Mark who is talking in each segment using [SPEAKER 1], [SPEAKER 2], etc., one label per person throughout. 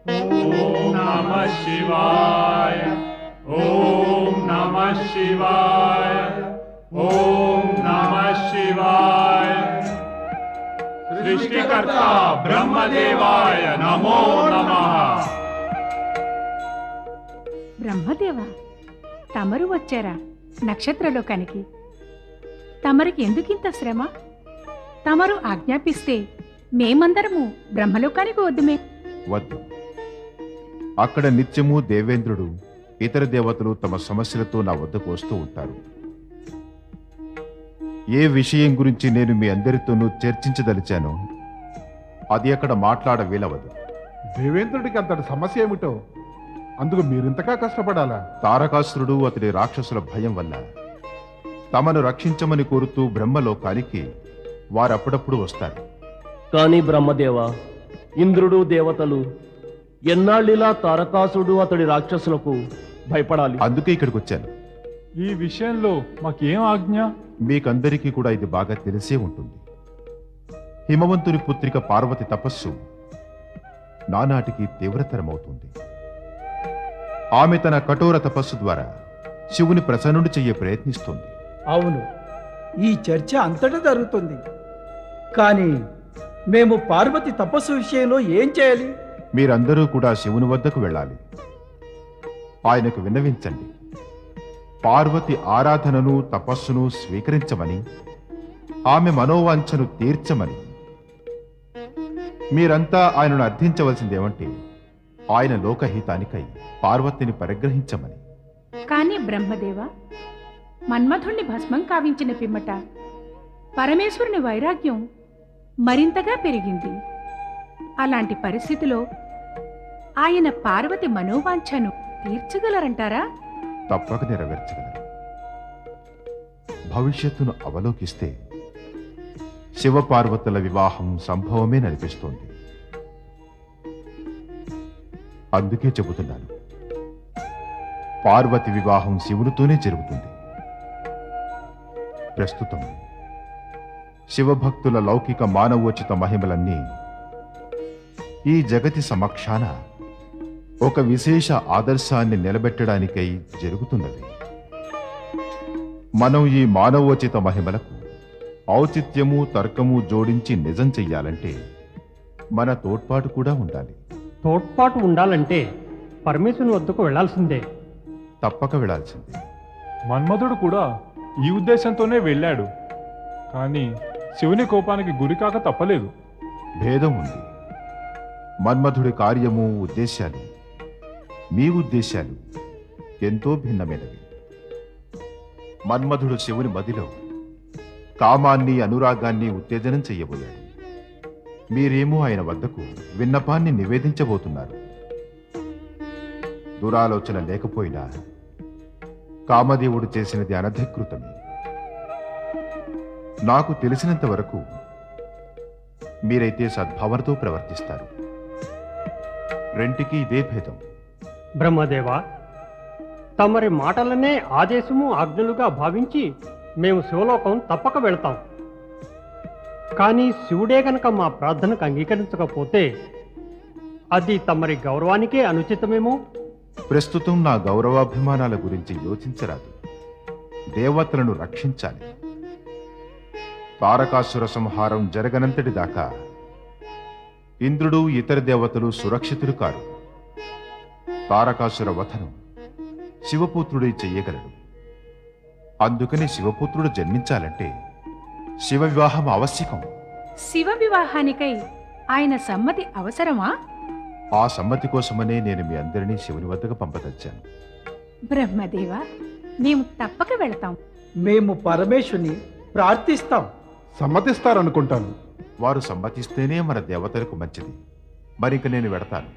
[SPEAKER 1] ఓం నమః శివాయ. ఓం నమః శివాయ. ఓం నమః శివాయ. సృష్టికర్త బ్రహ్మదేవాయ నమో నమః.
[SPEAKER 2] బ్రహ్మదేవా, తమరు వచ్చారా నక్షత్రలోకానికి? తమరికి ఎందుకింత శ్రమ? తమరు ఆజ్ఞాపిస్తే మేమందరము బ్రహ్మలోకానికి వద్దుమే.
[SPEAKER 3] వద్దు. అక్కడ నిత్యము దేవేంద్రుడు ఇతర దేవతలు తమ సమస్యలతో నా వద్దకు వస్తూ ఉంటారు. ఏ విషయం గురించి నేను మీ అందరితోనూ చర్చించదలిచానో అది అక్కడ మాట్లాడ వీలవదు.
[SPEAKER 4] దేవేంద్రుడికి అంతటి సమస్య ఏమిటో అందుకు మీరింతగా కష్టపడాలా?
[SPEAKER 3] తారకాసురుడు అతడి రాక్షసుల భయం వల్ల తమను రక్షించమని కోరుతూ బ్రహ్మలోకానికి వారప్పుడప్పుడు వస్తారు.
[SPEAKER 5] కాని బ్రహ్మదేవ, ఇంద్రుడు దేవతలు ఎన్నాళ్ళిలా తారకాసుడు అతడి రాక్షసులకు భయపడాలి?
[SPEAKER 3] అందుకే ఇక్కడికి వచ్చాను.
[SPEAKER 1] ఈ విషయంలో మాకేం ఆజ్ఞ?
[SPEAKER 3] మీకందరికీ కూడా ఇది బాగా తెలిసే ఉంటుంది. హిమవంతుని పుత్రిక పార్వతి తపస్సు నానాటికి తీవ్రతరమవుతుంది. ఆమె తన కఠోర తపస్సు ద్వారా శివుని ప్రసన్నుడు చెయ్య ప్రయత్నిస్తుంది.
[SPEAKER 6] అవును, ఈ చర్చ అంతటా జరుగుతుంది. కానీ మేము పార్వతి తపస్సు విషయంలో ఏం చేయాలి?
[SPEAKER 3] మీరందరూ కూడా శివుని వద్దకు వెళ్ళాలి. ఆయనకు విన్నవించండి. పార్వతి ఆరాధనను తపస్సును స్వీకరించమని, ఆమె మనోవాంఛను తీర్చమని. మీరంతా ఆయనను అర్థించవలసిందేమంటే ఆయన లోకహితానికై పార్వతిని పరిగ్రహించమని.
[SPEAKER 2] కానీ బ్రహ్మదేవ, మన్మథుణ్ణి భస్మం కావించిన పిమ్మట పరమేశ్వరుని వైరాగ్యం మరింతగా పెరిగింది. అలాంటి పరిస్థితిలో ఆయన పార్వతి మనోవాంఛను తీర్చగలరంటారా?
[SPEAKER 3] తప్పక నెరవేర్చగలరు. భవిష్యత్తును అవలోకిస్తే శివపార్వతుల వివాహం సంభవమే నడిపిస్తోంది. అందుకే చెబుతున్నాను, పార్వతి వివాహం శివునితోనే జరుగుతుంది. ప్రస్తుతం శివభక్తుల లౌకిక మానవోచిత మహిమలన్నీ ఈ జగతి సమక్షాన ఒక విశేష ఆదర్శాన్ని నిలబెట్టడానికై జరుగుతున్నది. మనం ఈ మానవోచిత మహిమలకు ఔచిత్యము తర్కము జోడించి నిజం చెయ్యాలంటే మన తోడ్పాటు కూడా ఉండాలి.
[SPEAKER 7] తోడ్పాటు ఉండాలంటే పరమేశ్వరుని వద్దకు వెళ్లాల్సిందే.
[SPEAKER 3] తప్పక వెళ్లాల్సిందే.
[SPEAKER 1] మన్మధుడు కూడా ఈ ఉద్దేశంతోనే వెళ్ళాడు. కానీ శివుని కోపానికి గురికాక తప్పలేదు.
[SPEAKER 3] భేదం ఉంది. మన్మధుడి కార్యము ఉద్దేశాలు, మీ ఉద్దేశాలు ఎంతో భిన్నమైనవి. మన్మధుడు శివుని మదిలో కామాన్ని అనురాగాన్ని ఉత్తేజనం చెయ్యబోయాడు. మీరేమో ఆయన వద్దకు విన్నపాన్ని నివేదించబోతున్నారు. దురాలోచన లేకపోయినా కామదేవుడు చేసినది అనధికృతమే. నాకు తెలిసినంత వరకు మీరైతే సద్భావనతో ప్రవర్తిస్తారు. రెంటికి ఇదే భేదం.
[SPEAKER 7] బ్రహ్మదేవ, తమరి మాటలనే ఆదేశము ఆజ్ఞలుగా భావించి మేము శివలోకం తప్పక వెళ్తాం. కానీ శివుడే గనక మా ప్రార్థనకు అంగీకరించకపోతే అది తమరి గౌరవానికే అనుచితమేమో.
[SPEAKER 3] ప్రస్తుతం నా గౌరవాభిమానాల గురించి యోచించరాదు. దేవతలను రక్షించాలి. తారకాసుర సంహారం జరగనంతటి దాకా ఇంద్రుడు ఇతర దేవతలు సురక్షితులు కారు. తారకాసుర వధను శివపుత్రుడే చెయ్యగలడు. అందుకని శివపుత్రుడు జన్మించాలంటే శివ వివాహం ఆవశ్యకం.
[SPEAKER 2] శివ వివాహానికై ఆయన సమ్మతి అవసరమా?
[SPEAKER 3] ఆ సమ్మతి కోసమనే నేను మీ అందరినీ శివుని వద్దకు పంపదలిచాను.
[SPEAKER 2] బ్రహ్మదేవ, మేము తప్పక వెళతాం.
[SPEAKER 6] మేము పరమేశ్వరుని ప్రార్థిస్తాం.
[SPEAKER 4] సమ్మతిస్తారనుకుంటాను.
[SPEAKER 3] వారు సమ్మతిస్తేనే మన దేవతలకు మంచిది. మరింక నేను వెడతాను.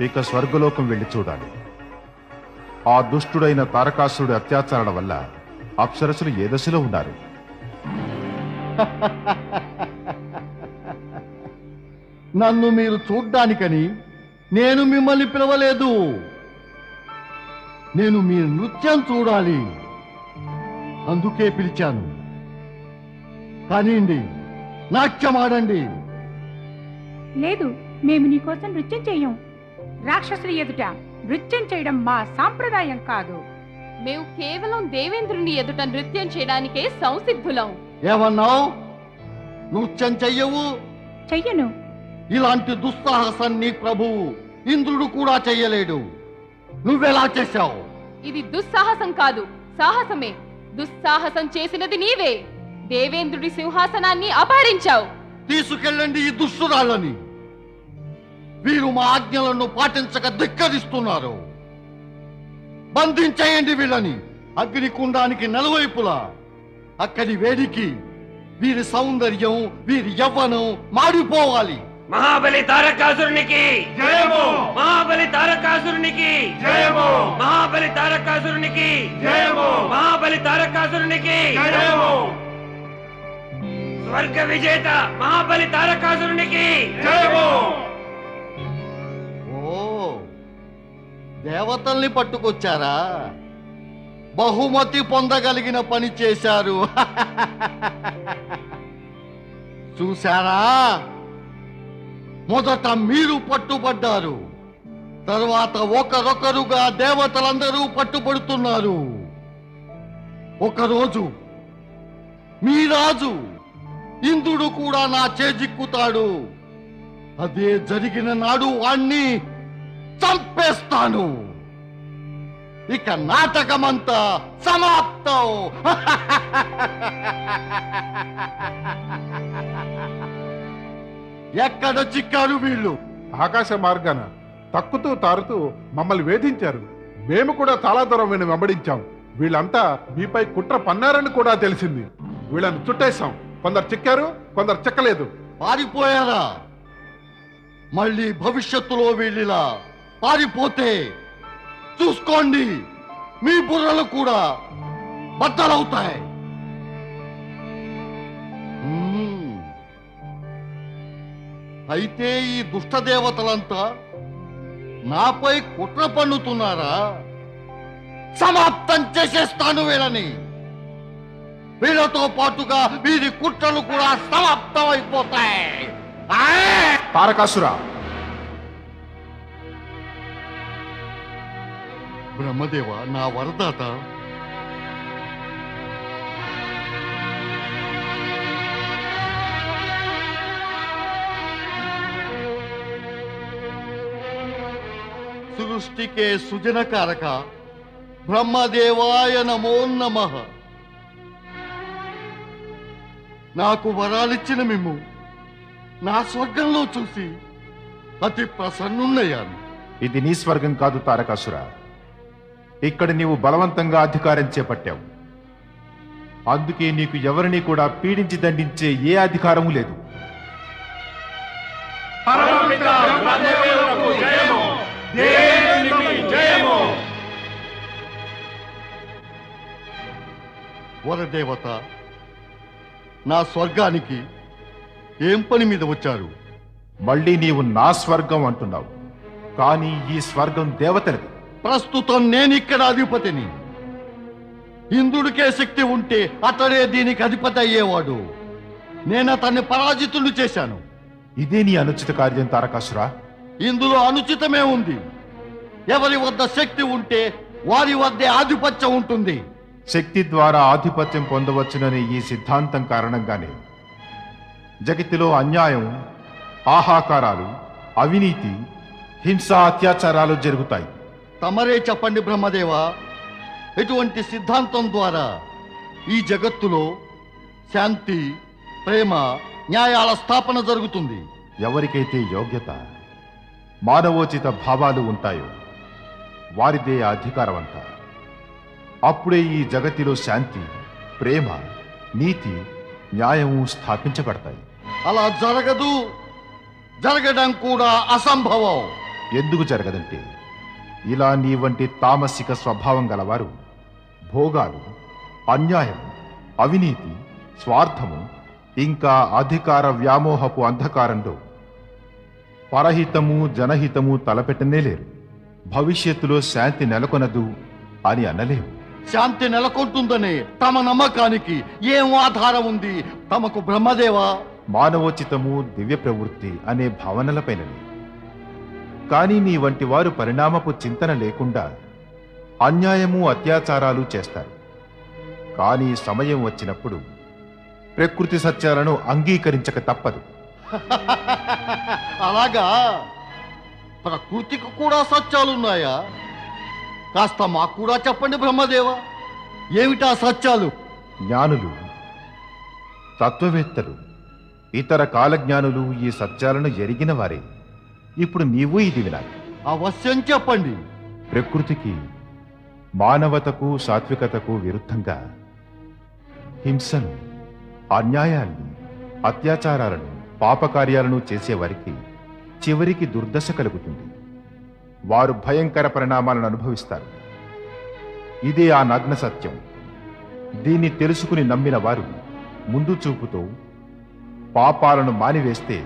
[SPEAKER 3] ఇక స్వర్గలోకం వెళ్ళి చూడాలి. ఆ దుష్టుడైన తారకాసురుడి అత్యాచారాల వల్ల అప్సరసులు ఏ దశలో ఉన్నారు?
[SPEAKER 8] నన్ను మీరు చూడ్డానికని నేను మిమ్మల్ని పిలవలేదు. నేను మీ నృత్యం చూడాలి, అందుకే పిలిచాను. కానివ్వండి, నాట్యమాడండి.
[SPEAKER 2] లేదు, మేము నీకోసం నృత్యం చెయ్యం. రాక్షసుల ఎదుట నృత్యం చేయడం మా సాంప్రదాయం కాదు.
[SPEAKER 9] మేము కేవలం దేవేంద్రుని ఎదుట నృత్యం చేయడానికే సంసిద్ధులం.
[SPEAKER 8] ఏమన్నావు? నృత్యం చెయ్యవు?
[SPEAKER 2] చెయ్యను.
[SPEAKER 8] ఇలాంటి దుస్సాహసాన్ని ప్రభువు ఇంద్రుడు కూడా చెయ్యలేడు. నువ్వెలా చేశావు?
[SPEAKER 9] ఇది దుస్సాహసం కాదు, సాహసమే. దుస్సాహసం చేసినది నీవే. దేవేంద్రుడి సింహాసనాన్ని అపహరించావు.
[SPEAKER 8] తీసుకెళ్ళండి ఈ దుష్టురాళ్ళని. వీరు మా ఆజ్ఞలను పాటించక ధిక్కరిస్తున్నారు. బంధించేయండి వీళ్ళని. అగ్నికుండానికి నలువైపులా. అక్కడి వేడికి వీరి సౌందర్యం, వీరి యవ్వనం మాడిపోవాలి.
[SPEAKER 10] మహాబలి తారకాసురునికి జయము! మహాబలి తారకాసురునికి జయము! మహాబలి తారకాసురునికి జయము! మహాబలి తారకాసురునికి జయము! స్వర్గ విజేత మహాబలి తారకాసురునికి జయము!
[SPEAKER 8] ఓ, దేవతల్ని పట్టుకొచ్చారా? బహుమతి పొందగలిగిన పని చేశారు. చూశారా? మొదట మీరు పట్టుబడ్డారు, తర్వాత ఒకరొకరుగా దేవతలందరూ పట్టుబడుతున్నారు. ఒకరోజు మీ రాజు ఇంద్రుడు కూడా నా చేజిక్కుతాడు. అదే జరిగిన నాడు వాణ్ణి చంపేస్తాను. ఇక నాటకమంతా సమాప్తం. ఎక్కడ చిక్కారు వీళ్ళు?
[SPEAKER 4] ఆకాశ మార్గాన తక్కుతూ తారుతూ మమ్మల్ని వేధించారు. మేము కూడా చాలా దూరం వీళ్ళని వెంబడించాం. వీళ్ళంతా మీపై కుట్ర పన్నారని కూడా తెలిసింది. వీళ్ళని చుట్టేశాం. కొందరు చిక్కారు, కొందరు చిక్కలేదు.
[SPEAKER 8] పారిపోయారా? మళ్ళీ భవిష్యత్తులో వీళ్ళిలా పారిపోతే చూసుకోండి, మీ బుర్రలు కూడా బద్దలవుతాయి. అయితే ఈ దుష్టదేవతలంతా నాపై కుట్ర పన్నుతున్నారా? సమాప్తం చేసేస్తాను వీళ్ళని. వీళ్ళతో పాటుగా వీరి కుట్రలు కూడా సమాప్తం అయిపోతాయి.
[SPEAKER 3] తారకాసుర!
[SPEAKER 8] బ్రహ్మదేవ, నా వరదాత, సృష్టికే సుజనకారక బ్రహ్మదేవాయ నమో నమః. నాకు వరాలిచ్చిన మిమ్ము నా స్వర్గంలో చూసి అతి ప్రసన్నున్నయ్యాను.
[SPEAKER 3] ఇది నీ స్వర్గం కాదు తారకాసుర. ఇక్కడ నీవు బలవంతంగా అధికారం చేపట్టావు. అందుకే నీకు ఎవరిని కూడా పీడించి దండించే ఏ అధికారము లేదు.
[SPEAKER 8] వరదేవత, నా స్వర్గానికి ఏం పని మీద వచ్చారు?
[SPEAKER 3] మళ్ళీ నీవు నా స్వర్గం అంటున్నావు, కానీ ఈ స్వర్గం దేవతలది.
[SPEAKER 8] ప్రస్తుతం నేనిక్కడ అధిపతిని. ఇంద్రుడికే శక్తి ఉంటే అతడే దీనికి అధిపతి అయ్యేవాడు. నేను అతన్ని పరాజితులు చేశాను.
[SPEAKER 3] ఇదే నీ అనుచిత కార్యం తారకాసుర.
[SPEAKER 8] ఇందులో అనుచితమే ఉంది. ఎవరి వద్ద శక్తి ఉంటే వారి వద్దే ఆధిపత్యం ఉంటుంది.
[SPEAKER 3] శక్తి ద్వారా ఆధిపత్యం పొందవచ్చుననే ఈ సిద్ధాంతం కారణంగానే జగత్తులో అన్యాయం, ఆహాకారాలు, అవినీతి, హింస, అత్యాచారాలు జరుగుతాయి.
[SPEAKER 8] తమరే చెప్పండి బ్రహ్మదేవ, ఎటువంటి సిద్ధాంతం ద్వారా ఈ జగత్తులో శాంతి, ప్రేమ, న్యాయాల స్థాపన జరుగుతుంది?
[SPEAKER 3] ఎవరికైతే యోగ్యత, మానవోచిత భావాలు ఉంటాయో వారిదే అధికారం అంతా. అప్పుడే ఈ జగతిలో శాంతి, ప్రేమ, నీతి, న్యాయము స్థాపించబడతాయి.
[SPEAKER 8] అలా జరగదు. జరగడం కూడా అసంభవం.
[SPEAKER 3] ఎందుకు జరగదంటే ఇలా నీ వంటి తామసిక స్వభావం గలవారు భోగాలు, అన్యాయం, అవినీతి, స్వార్థము ఇంకా అధికార వ్యామోహపు అంధకారంలో పరహితము జనహితము తలపెట్టనే లేరు. భవిష్యత్తులో శాంతి నెలకొనదు అని అనలేము.
[SPEAKER 8] శాంతి నెలకొంటుందనే తమ నమ్మకానికి ఏం ఆధారం ఉంది తమకు బ్రహ్మదేవా?
[SPEAKER 3] మానవోచితము, దివ్య ప్రవృత్తి అనే భావనలపైననే. కానీ నీ వంటి వారు పరిణామపు చింతన లేకుండా అన్యాయము, అత్యాచారాలు చేస్తారు. కానీ సమయం వచ్చినప్పుడు ప్రకృతి సత్యాలను అంగీకరించక తప్పదు.
[SPEAKER 8] అలాగా? ప్రకృతికి కూడా సత్యాలున్నాయా? కాస్త మాకు కూడా చెప్పండి బ్రహ్మదేవా, ఏమిటా సత్యాలు?
[SPEAKER 3] జ్ఞానులు, తత్వవేత్తలు, ఇతర కాలజ్ఞానులు ఈ సత్యాలను ఎరిగిన వారే. ఇప్పుడు నీవు ఇది వినాలి.
[SPEAKER 8] అవశ్యం చెప్పండి.
[SPEAKER 3] ప్రకృతికి, మానవతకు, సాత్వికతకు విరుద్ధంగా హింసను, అన్యాయాన్ని, అత్యాచారాలను, పాపకార్యాలను చేసేవారికి చివరికి దుర్దశ కలుగుతుంది. వారు భయంకర పరిణామాలను అనుభవిస్తారు. ఇదే ఆ నగ్న సత్యం. దీన్ని తెలుసుకుని నమ్మిన వారు ముందు చూపుతో పాపాలను మానివేస్తే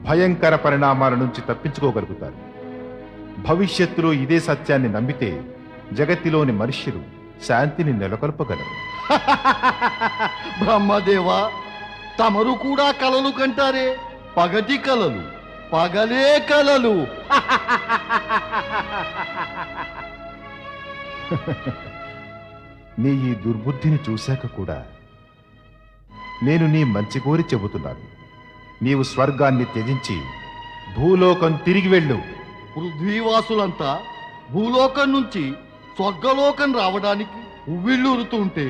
[SPEAKER 3] భయంకర పరిణామాల నుంచి తప్పించుకోగలుగుతారు. భవిష్యత్తులో ఇదే సత్యాన్ని నమ్మితే జగత్తులోని మనుష్యులు శాంతిని నెలకొల్పగలరు.
[SPEAKER 8] బ్రహ్మదేవా, తమరు కూడా కలలు కంటారే? పగటి కలలు, పగలే కలలు.
[SPEAKER 3] నీ ఈ దుర్బుద్ధిని చూశాక కూడా నేను నీ మంచి కోరి చెబుతున్నాను. నీవు స్వర్గాన్ని త్యజించి భూలోకం తిరిగి వెళ్ళు.
[SPEAKER 8] పృథ్వీవాసులంతా భూలోకం నుంచి స్వర్గలోకం రావడానికి ఉవ్విళ్ళూరుతుంటే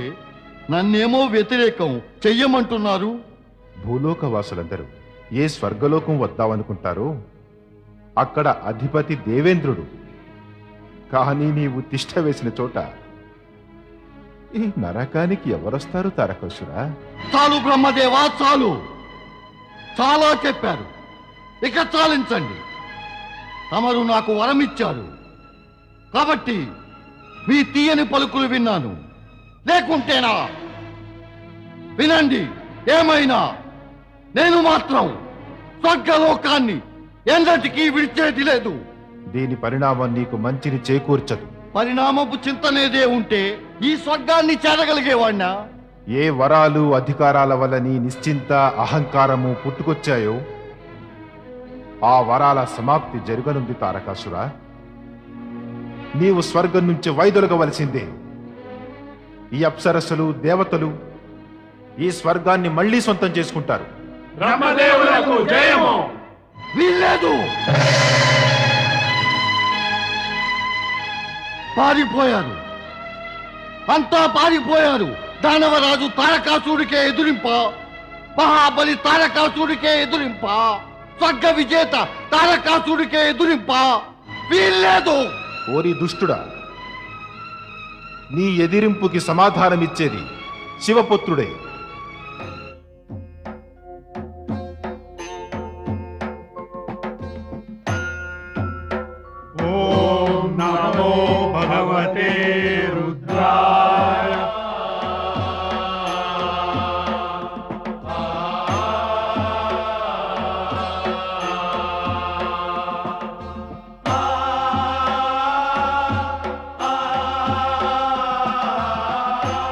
[SPEAKER 8] నన్నేమో వ్యతిరేకం చెయ్యమంటున్నారు.
[SPEAKER 3] భూలోకవాసులందరూ ఏ స్వర్గలోకం వద్దామనుకుంటారో అక్కడ అధిపతి దేవేంద్రుడు. కానీ నీవు తిష్ట వేసిన చోట ఈ నరకానికి ఎవరొస్తారు తారకాసురా?
[SPEAKER 8] చాలు బ్రహ్మదేవా, చాలు. చాలా చెప్పారు, ఇక చాలించండి. తమరు నాకు వరమిచ్చారు కాబట్టి మీ తీయని పలుకులు విన్నాను. లేకుంటేనా? వినండి, ఏమైనా నేను మాత్రం స్వర్గలోకాన్ని ఎన్నటికీ విడిచేది లేదు.
[SPEAKER 3] దీని పరిణామం నీకు మంచిని చేకూర్చదు.
[SPEAKER 8] పరిణామపు చింతనేదే ఉంటే ఈ స్వర్గాన్ని చేరగలిగేవాణ్ణా?
[SPEAKER 3] ఏ వరాలు, అధికారాల వల్ల నీ నిశ్చింత అహంకారము పుట్టుకొచ్చాయో ఆ వరాల సమాప్తి జరగనుంది తారకాసురా. నీవు స్వర్గం నుంచి వైదొలగవలసిందే. ఈ అప్సరస్సులు, దేవతలు ఈ స్వర్గాన్ని మళ్లీ సొంతం చేసుకుంటారు.
[SPEAKER 1] బ్రహ్మదేవులకు జయము.
[SPEAKER 8] వీల్లేదు. పారిపోయారు, అంతా పారిపోయారు. దానవరాజు తారకాసుడికే ఎదురింప, మహాబలి తారకాసుడికే ఎదురింప, స్వర్గ విజేత తారకాసుడికే ఎదురింప. వీల్లేదు.
[SPEAKER 3] ఓరి దుష్టుడా, నీ ఎదిరింపుకి సమాధానమిచ్చేది శివపుత్రుడే.
[SPEAKER 1] ఓం నమో భగవతే రుద్రాయ.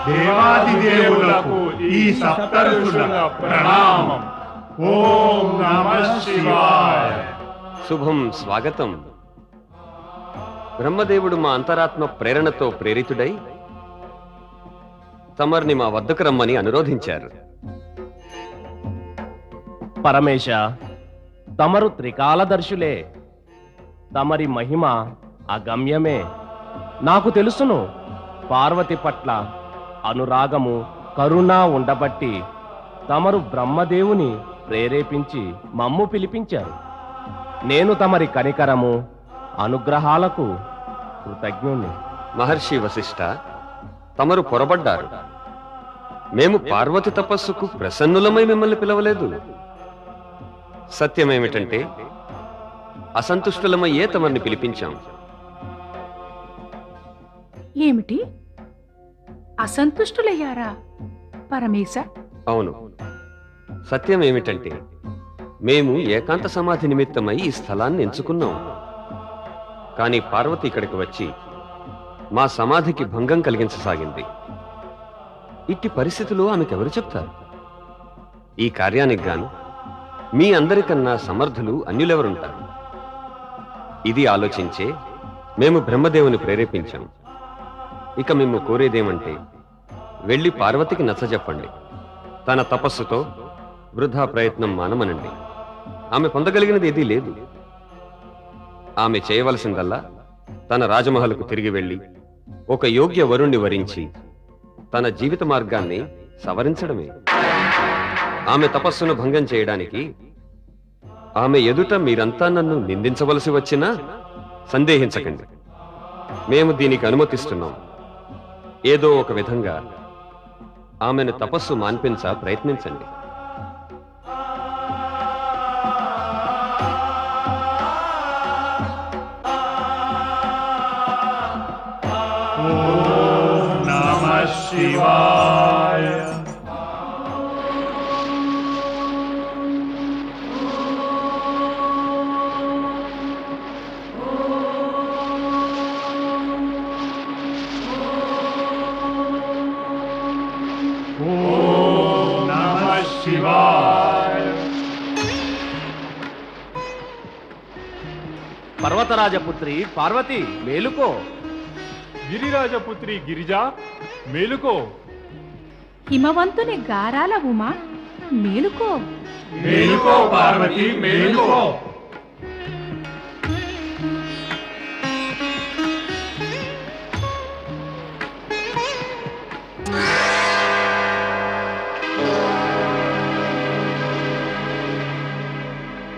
[SPEAKER 1] దేవాదిదేవులకు ఈ సప్తఋషుల ప్రణామం. ఓం నమః శివాయ.
[SPEAKER 11] శుభం స్వాగతం. బ్రహ్మదేవుడు మా అంతరాత్మ ప్రేరణతో ప్రేరితుడై తమర్ని మా వద్దకు రమ్మని అనురోధించారు.
[SPEAKER 5] పరమేశ, తమరు త్రికాలదర్శులే. తమరి మహిమ అగమ్యమే. నాకు తెలుసును. పార్వతి పట్ల అనురాగము, కరుణ ఉండబట్టి తమరు బ్రహ్మదేవుని ప్రేరేపించి మమ్ము పిలిపించారు. నేను తమరి కనికరము, అనుగ్రహాలకు కృతజ్ఞుణ్ణి.
[SPEAKER 11] మహర్షి వశిష్ఠ, తమరు పొరబడ్డారు. మేము పార్వతి తపస్సుకు ప్రసన్నులమై మిమ్మల్ని పిలవలేదు. సత్యమేమిటంటే అసంతుష్టులమయ్యే తమర్ని పిలిపించాం.
[SPEAKER 2] ఏమిటి? అసంతుష్టులయ్యారా పరమేశ?
[SPEAKER 11] అవును. సత్యం ఏమిటంటే మేము ఏకాంత సమాధి నిమిత్తమై ఈ స్థలాన్ని ఎంచుకున్నాం. కానీ పార్వతి ఇక్కడికి వచ్చి మా సమాధికి భంగం కలిగించసాగింది. ఇట్టి పరిస్థితుల్లో ఆమెకెవరు చెప్తారు? ఈ కార్యానికి గాను మీ అందరికన్నా సమర్థులు అన్యులెవరుంటారు? ఇది ఆలోచించే మేము బ్రహ్మదేవుని ప్రేరేపించాం. ఇక మేము కోరేదేమంటే వెళ్ళి పార్వతికి నచ్చజెప్పండి. తన తపస్సుతో వృధా ప్రయత్నం మానమనండి. ఆమె పొందగలిగినది ఏదీ లేదు. ఆమె చేయవలసిందల్లా తన రాజమహల్కు తిరిగి వెళ్ళి ఒక యోగ్య వరుణ్ణి వరించి తన జీవిత మార్గాన్ని సవరించడమే. ఆమె తపస్సును భంగం చేయడానికి ఆమె ఎదుట మీరంతా నన్ను నిందించవలసి వచ్చినా సందేహించకండి. మేము దీనికి అనుమతిస్తున్నాం. ఏదో ఒక విధంగా ఆమెను తపస్సు మాన్పించ ప్రయత్నించండి.
[SPEAKER 1] ఓం నమః శివాయ. ఓం నమః శివాయ.
[SPEAKER 5] పర్వతరాజపుత్రి పార్వతి మేలుకో.
[SPEAKER 1] గిరిరాజపుత్రి గిరిజ మేలుకో.
[SPEAKER 2] హిమవంతుని గారాల ఉమా మేలుకో.
[SPEAKER 1] మేలుకో పార్వతి మేలుకో.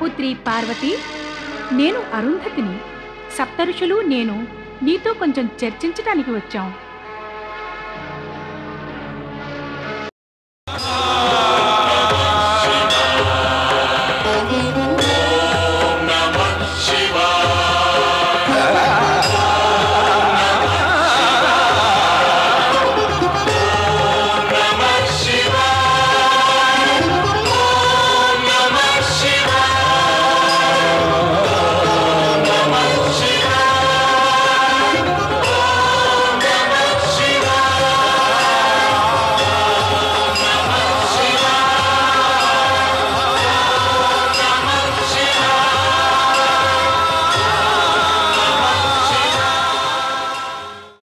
[SPEAKER 2] పుత్రి పార్వతి, నేను అరుంధతిని. సప్తఋషులు నేను నీతో కొంచెం చర్చించడానికి వచ్చాం.